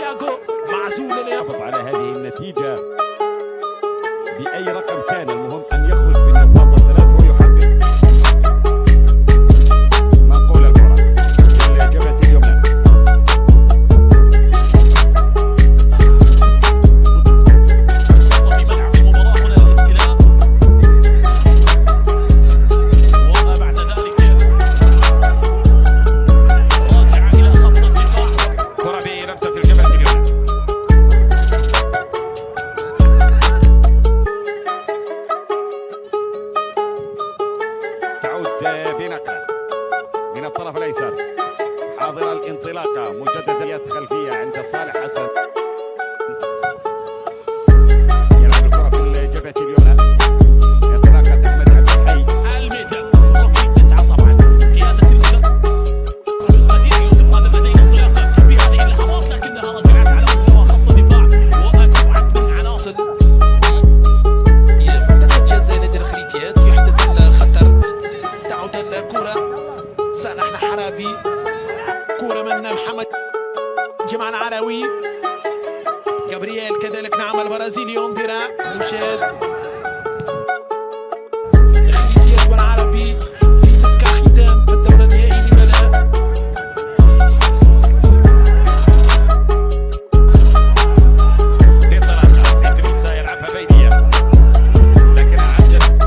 تياغو معزول يحافظ على هذه النتيجة بأي رقم كان، المهم أن يخرج بالنقاط الثلاث ويحقق منقول الكرة للجبهة اليمنى. بنقلة من الطرف الايسر حاضر الانطلاقه مجددا خلفيه عند صالح حسن، يلعب الكره في الجبهه اليمنى، انطلاقه احمد عبد الحي الميدان رقم 9 طبعا قياده المدرب القدير يوسف قادم لديه انطلاقه بهذه اللحظات، لكنها رجعت على مستوى خط الدفاع وابعد من عناصر تتجاوز نادي الخليجيات. يحدث الخطر، تعود الكرة صالح الحرابي، كرة من محمد جمال عراوي، جابرييل كذلك نعم البرازيلي ينظر مشاد الخليجيات والعربي في مسك الختام في الدورة النهائي لماذا؟ إدريسا يلعبها بيدية لكنها عدت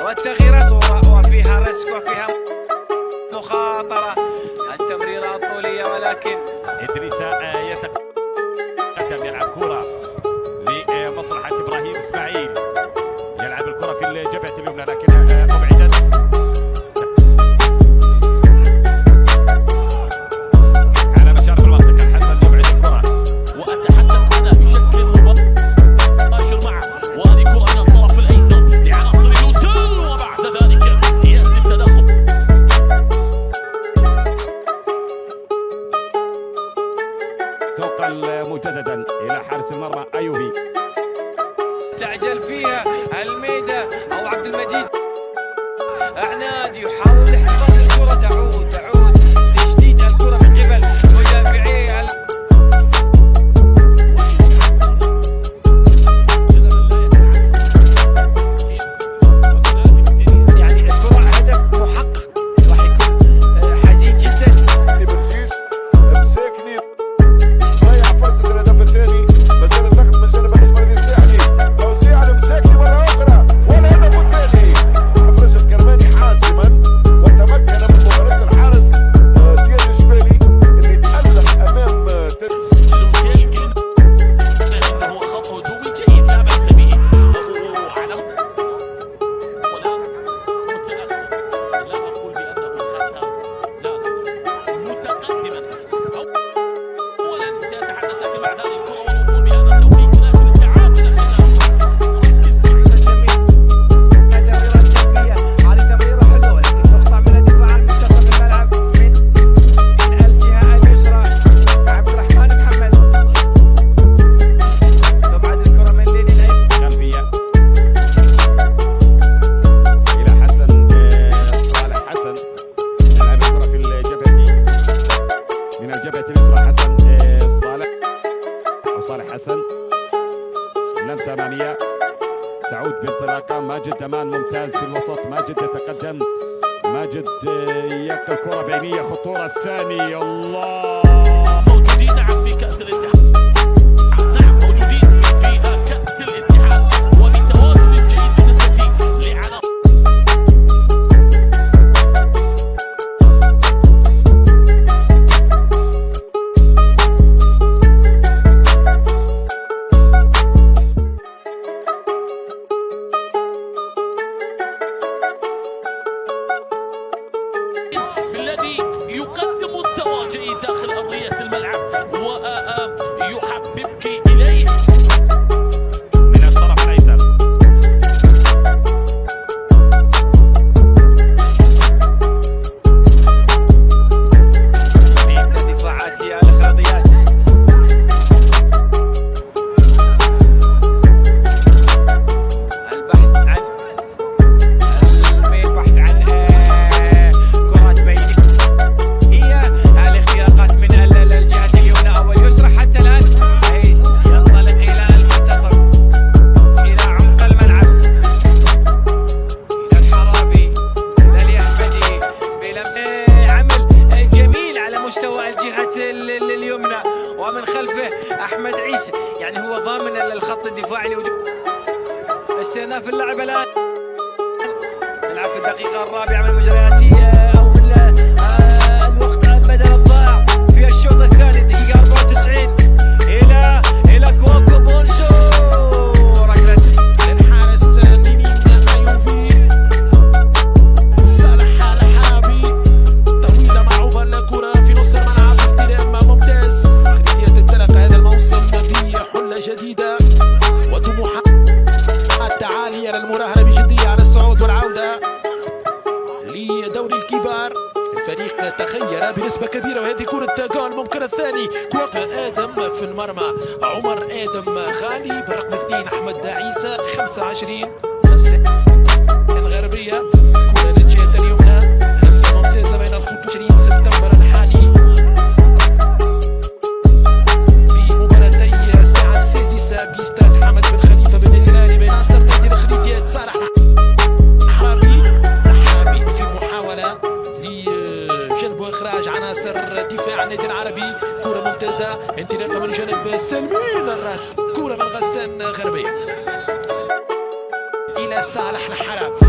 والتغييرات وفيها ريسك وفيها مخاطرة، التمريرات طولية ولكن إدريسا يتقدم يلعب كرة لمصلحة إبراهيم إسماعيل، يلعب الكرة في الجبهة اليمنى لكنها أبعدت على مشارف المنطقة. حسن يبعد الكرة وأتحدث هنا بشكل مباشر معه، وهذه كرة من الطرف الأيسر لعناصر لوسيل، وبعد ذلك يأتي التدخل. تنقل مجددا إلى حارس المرمى أيوبي، استعجل فيها الميدة أو عبد المجيد عناد يحاول احتفاظ الكرة، تعود تشديد الكرة من قبل مدافعي يعني الكرة هدف محقق، راح يكون حزين جدا. برشيش مساكني ضيع فرصة الهدف الثاني، ما زالت تاخذ من جانب النجم الساحلي، توزيع لمساكني مرة أخرى والهدف الثاني. أفرج الكرماني حاسما وتمكن من مباراة الحارس زياد الجبالي اللي تألق أمام لوسيل إنه خط هجومي جيد لا بأس به، وعلى ولا متأخر، لا أقول بأنه خسر، لا متقدما. أولا سيتحدث لكن بعد هذه الكرة والوصول بهذا التوفيق لكن التعامل تمريرات جنبية، هذه تمريرة حلوة لكن تقطع من الدفاع عن منتصف الملعب من الجهة اليسرى عبد الرحمن محمد، تبعد الكرة من لين الأيمن خلفية إلى حسن صالح حسن، يلعب الكرة في الجبهة من الجبهة اليسرى. حسن صالح أو صالح حسن، لمسة أمامية تعود بانطلاقة. ماجد أمان ممتاز في الوسط، ماجد يتقدم، ماجد ماجد ياك الكرة بينية، خطورة الثاني. الله، موجودين نعم في كأس الاتحاد، نعم موجودين في كأس الاتحاد وبتواصل جيد بالنسبة لعلاء. بالذي يقدم مستوى جيد داخل أرضية الملعب ويحببك إليه من الطرف الأيسر. دفاعات يا الخرطيات. البحث عن كرات بينية، الاختراقات من الجهة اليمنى أو اليسرى حتى الآن. عيس ينطلق إلى المنتصف، إلى عمق الملعب، إلى الحرابي، إلى اليحمدي بلمسة. عمل جميل على مستوى الجهة اليمنى، ومن خلفه أحمد عيسى، يعني هو ضامن الخط الدفاعي لوجود. استئناف اللعب الآن، نلعب في الدقيقة الرابعة من المجريات أو الوقت البدل الضائع في الشوط الثاني، الدقيقة 94. إلى كوكو بونسو، ركلة الحارس لينين أيوفي، صالح الحابي، طويلة معوبة الكرة في نص الملعب، استلام ممتاز. كريتية تنطلق هذا الموسم بحلة جديدة وطموحات عالية للمراهنة بجدية على الصعود والعودة لدوري الكبار. الفريق تخير بنسبة كبيرة، وهذه كرة جول ممكن الثاني. كرة آدم في المرمى، عمر آدم خالي برقم 2 أحمد عيسى 25 الغربية. كرة للجهة اليمنى، لمسة ممتازة بين الخطوط. 20 سبتمبر الحالي في مباراتي الساعة السادسة باستاد حمد بن خليفة بن الهلالي بين ناصر نادي الخليجيات صالح الحرابي في محاولة لجلب واخراج عناصر دفاع النادي العربي. كرة ممتازة، انطلاقة من جانب سلمين الراس، كرة من غسان غربية إلى صالح الحرابي.